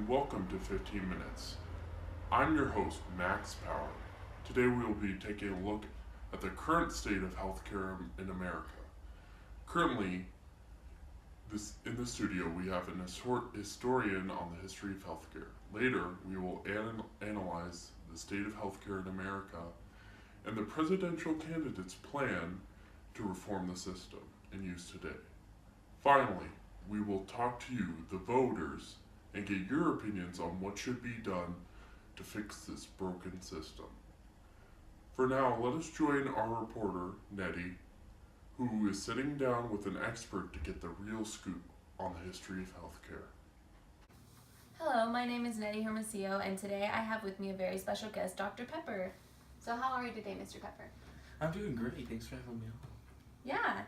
and welcome to 15 Minutes. I'm your host, Max Power. Today we will be taking a look at the current state of healthcare in America. Currently, in the studio we have an historian on the history of healthcare. Later, we will analyze the state of healthcare in America and the presidential candidate's plan to reform the system in use today. Finally, we will talk to you, the voters, and get your opinions on what should be done to fix this broken system. For now, let us join our reporter, Nettie, who is sitting down with an expert to get the real scoop on the history of healthcare. Hello, my name is Nettie Hermosillo, and today I have with me a very special guest, Dr. Pepper. So how are you today, Mr. Pepper? I'm doing great. Thanks for having me on. Yeah,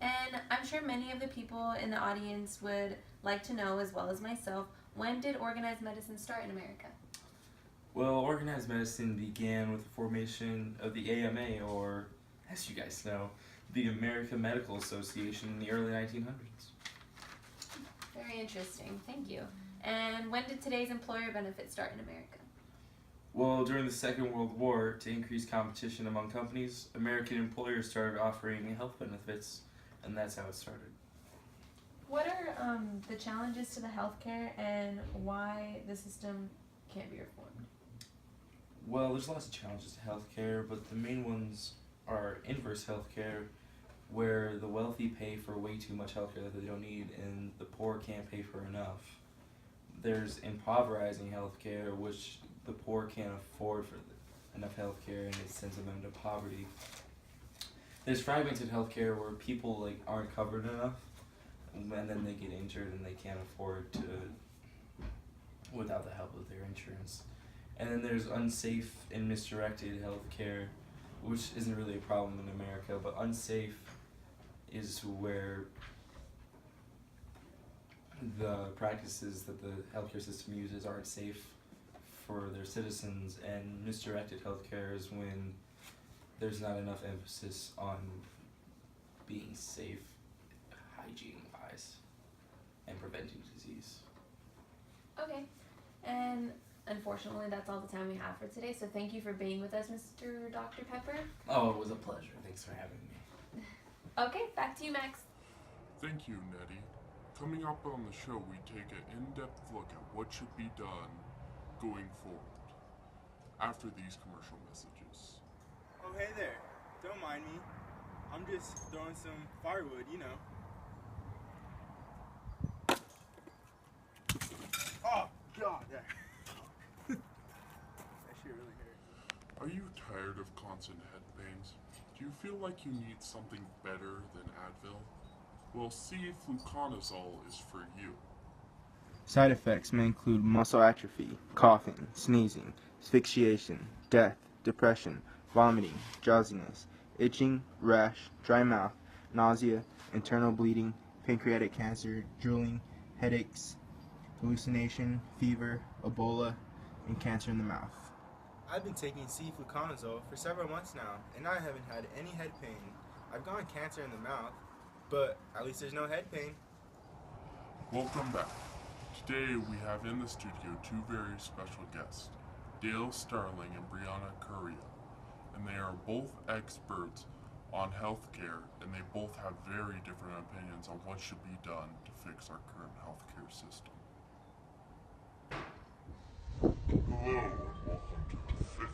and I'm sure many of the people in the audience would like to know, as well as myself, when did organized medicine start in America? Well, organized medicine began with the formation of the AMA, or, as you guys know, the American Medical Association in the early 1900s. Very interesting, thank you. And when did today's employer benefits start in America? Well, during the Second World War, to increase competition among companies, American employers started offering health benefits, and that's how it started. What are the challenges to the healthcare and why the system can't be reformed? Well, there's lots of challenges to healthcare, but the main ones are inverse healthcare, where the wealthy pay for way too much healthcare that they don't need, and the poor can't pay for enough. There's impoverizing healthcare, which the poor can't afford for enough healthcare, and it sends them into poverty. There's fragmented healthcare where people aren't covered enough, and then they get injured and they can't afford to without the help of their insurance. And then there's unsafe and misdirected healthcare, which isn't really a problem in America, but unsafe is where the practices that the healthcare system uses aren't safe for their citizens, and misdirected healthcare is when there's not enough emphasis on being safe, hygiene-wise, and preventing disease. Okay, and unfortunately that's all the time we have for today, so thank you for being with us, Mr. Dr. Pepper. Oh, it was a pleasure. Thanks for having me. Okay, back to you, Max. Thank you, Nettie. Coming up on the show, we take an in-depth look at what should be done going forward after these commercial messages. Oh, hey there. Don't mind me. I'm just throwing some firewood, you know. Oh, God. That shit really hurt. Are you tired of constant head pains? Do you feel like you need something better than Advil? Well, see if fluconazole is for you. Side effects may include muscle atrophy, coughing, sneezing, asphyxiation, death, depression, vomiting, drowsiness, itching, rash, dry mouth, nausea, internal bleeding, pancreatic cancer, drooling, headaches, hallucination, fever, Ebola, and cancer in the mouth. I've been taking C-fluconazole for several months now, and I haven't had any head pain. I've gotten cancer in the mouth, but at least there's no head pain. Welcome back. Today we have in the studio two very special guests, Dale Starling and Brianna Correa, and they are both experts on healthcare, and they both have very different opinions on what should be done to fix our current healthcare system. Hello and welcome to the 15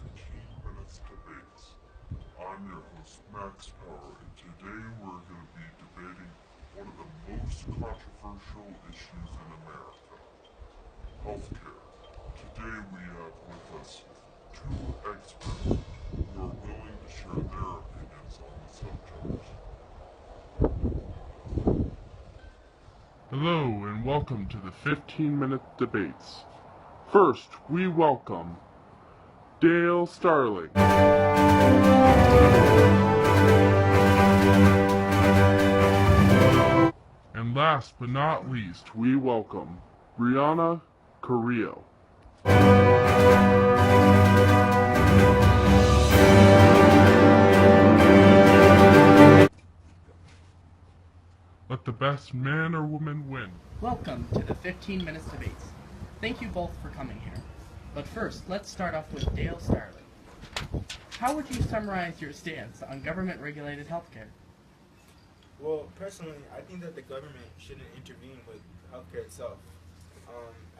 Minutes Debates. I'm your host Max Power, and today we're going to be debating one of the most controversial issues in America, healthcare. Today we have with us two experts who are willing to share their opinions on the subject. Hello and welcome to the 15-Minute Debates. First, we welcome Dale Starling. And last but not least, we welcome Brianna Correa. Let the best man or woman win. Welcome to the 15 Minutes Debates. Thank you both for coming here. But first, let's start off with Dale Starling. How would you summarize your stance on government-regulated healthcare? Well, personally, I think that the government shouldn't intervene with healthcare itself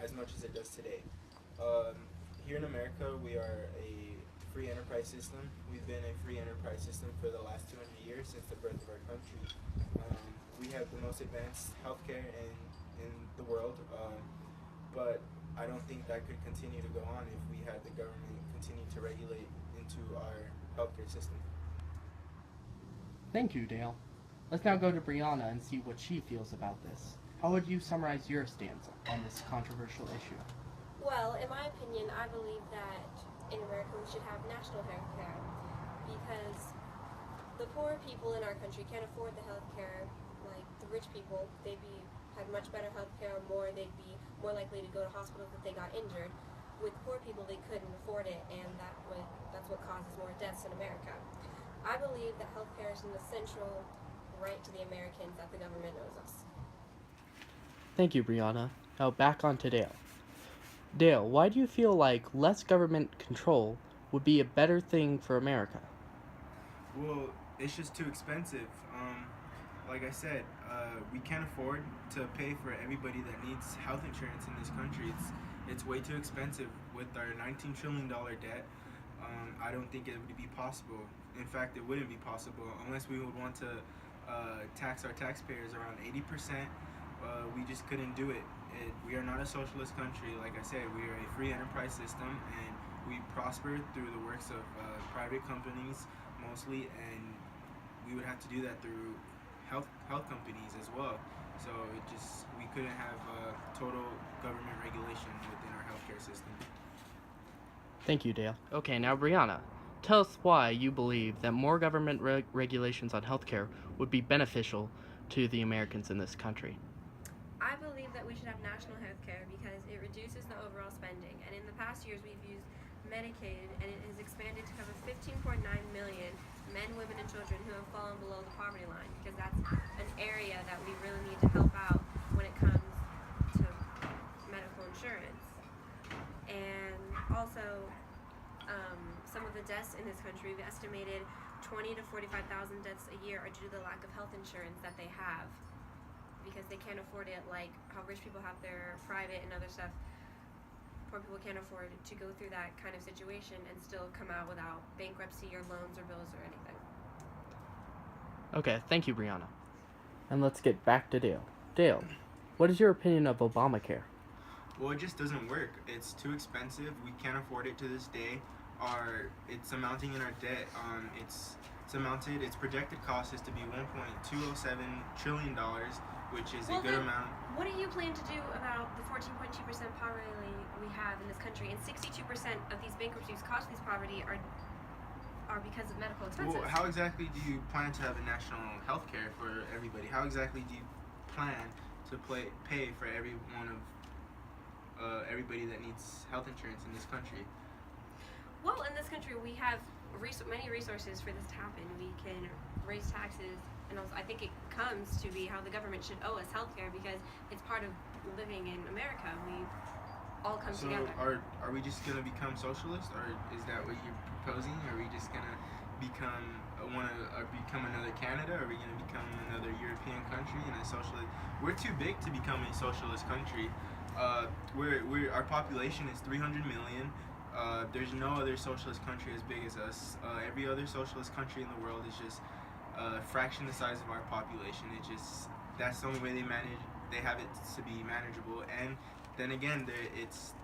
as much as it does today. Here in America, we are a free enterprise system. We've been a free enterprise system for the last 200 years since the birth of our country. We have the most advanced healthcare in the world, but I don't think that could continue to go on if we had the government continue to regulate into our healthcare system. Thank you, Dale. Let's now go to Brianna and see what she feels about this. How would you summarize your stance on this controversial issue? Well, in my opinion, I believe that in America we should have national health care because the poor people in our country can't afford the health care like the rich people. Had much better health care, they'd be more likely to go to hospitals if they got injured. With poor people, they couldn't afford it, and that's what causes more deaths in America. I believe that health care is an essential right to the Americans that the government owes us. Thank you, Brianna. Now back on to Dale. Dale, why do you feel like less government control would be a better thing for America? Well, it's just too expensive. Like I said, we can't afford to pay for everybody that needs health insurance in this country. It's way too expensive with our $19 trillion debt. I don't think it would be possible. In fact, it wouldn't be possible unless we would want to tax our taxpayers around 80%. We just couldn't do it. We are not a socialist country. Like I said, we are a free enterprise system, and we prosper through the works of private companies mostly, and we would have to do that through health companies as well. So we couldn't have total government regulation within our healthcare system. Thank you, Dale. Okay, now Brianna, tell us why you believe that more government regulations on healthcare would be beneficial to the Americans in this country. I believe that we should have national health care because it reduces the overall spending. And in the past years, we've used Medicaid, and it has expanded to cover 15.9 million men, women, and children who have fallen below the poverty line, because that's an area that we really need to help out when it comes to medical insurance. And also, some of the deaths in this country, we've estimated 20 to 45,000 deaths a year are due to the lack of health insurance that they have, because they can't afford it like how rich people have their private and other stuff. Poor people can't afford to go through that kind of situation and still come out without bankruptcy or loans or bills or anything. Okay, thank you, Brianna. And let's get back to Dale. Dale, what is your opinion of Obamacare? Well, it just doesn't work. It's too expensive. We can't afford it to this day. It's amounting in our debt. Its projected cost is to be $1.207 trillion, which is a good amount. What do you plan to do about the 14.2% poverty we have in this country? And 62% of these bankruptcies caused these poverty are because of medical expenses. Well, how exactly do you plan to have a national health care for everybody? How exactly do you plan to pay for every one of everybody that needs health insurance in this country? Well, in this country, we have many resources for this to happen. We can raise taxes, and also I think it comes to be how the government should owe us healthcare because it's part of living in America. We all come together. So are we just going to become socialist, or is that what you're proposing? Are we just going to become another Canada? Are we going to become another European country and a socialist? We're too big to become a socialist country. Our population is 300 million. There's no other socialist country as big as us. Every other socialist country in the world is just a fraction the size of our population. That's the only way they have it to be manageable. And then again,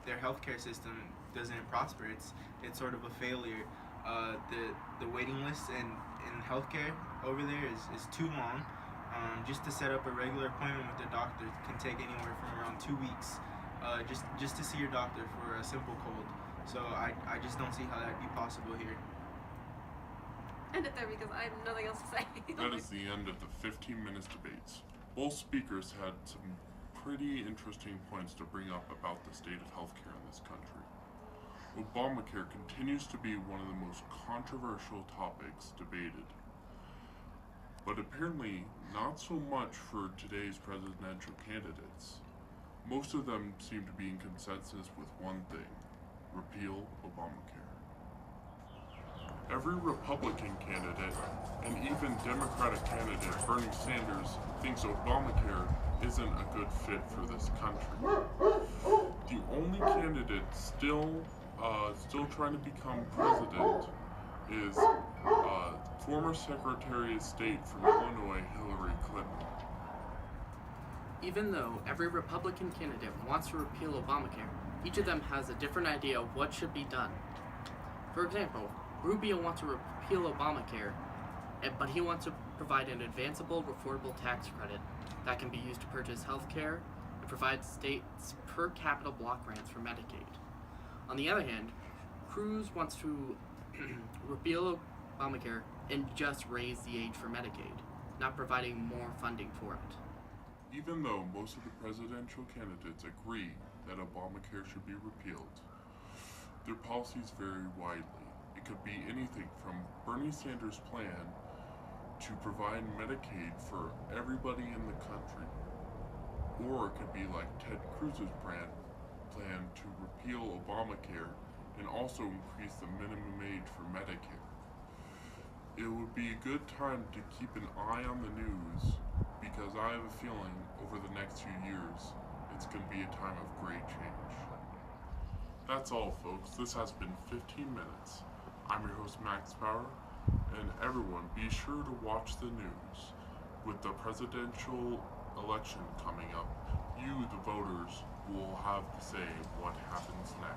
their healthcare system doesn't prosper. It's sort of a failure. The waiting list in healthcare over there is too long. Just to set up a regular appointment with the doctor can take anywhere from around 2 weeks. Just to see your doctor for a simple cold. So I just don't see how that'd be possible here. End it there because I have nothing else to say. That is the end of the 15 minutes debates. Both speakers had some pretty interesting points to bring up about the state of healthcare in this country. Obamacare continues to be one of the most controversial topics debated, but apparently not so much for today's presidential candidates. Most of them seem to be in consensus with one thing: repeal Obamacare. Every Republican candidate and even Democratic candidate Bernie Sanders thinks Obamacare isn't a good fit for this country. The only candidate still trying to become president is former Secretary of State from Illinois, Hillary Clinton. Even though every Republican candidate wants to repeal Obamacare, each of them has a different idea of what should be done. For example, Rubio wants to repeal Obamacare, but he wants to provide an advanceable, affordable tax credit that can be used to purchase health care and provide states per capita block grants for Medicaid. On the other hand, Cruz wants to repeal Obamacare and just raise the age for Medicaid, not providing more funding for it. Even though most of the presidential candidates agree that Obamacare should be repealed, their policies vary widely. It could be anything from Bernie Sanders' plan to provide Medicaid for everybody in the country, or it could be like Ted Cruz's plan to repeal Obamacare and also increase the minimum age for Medicare. It would be a good time to keep an eye on the news, because I have a feeling over the next few years it's going to be a time of great change. That's all, folks. This has been 15 minutes. I'm your host, Max Power, and everyone be sure to watch the news. With the presidential election coming up, you, the voters, will have to say what happens next.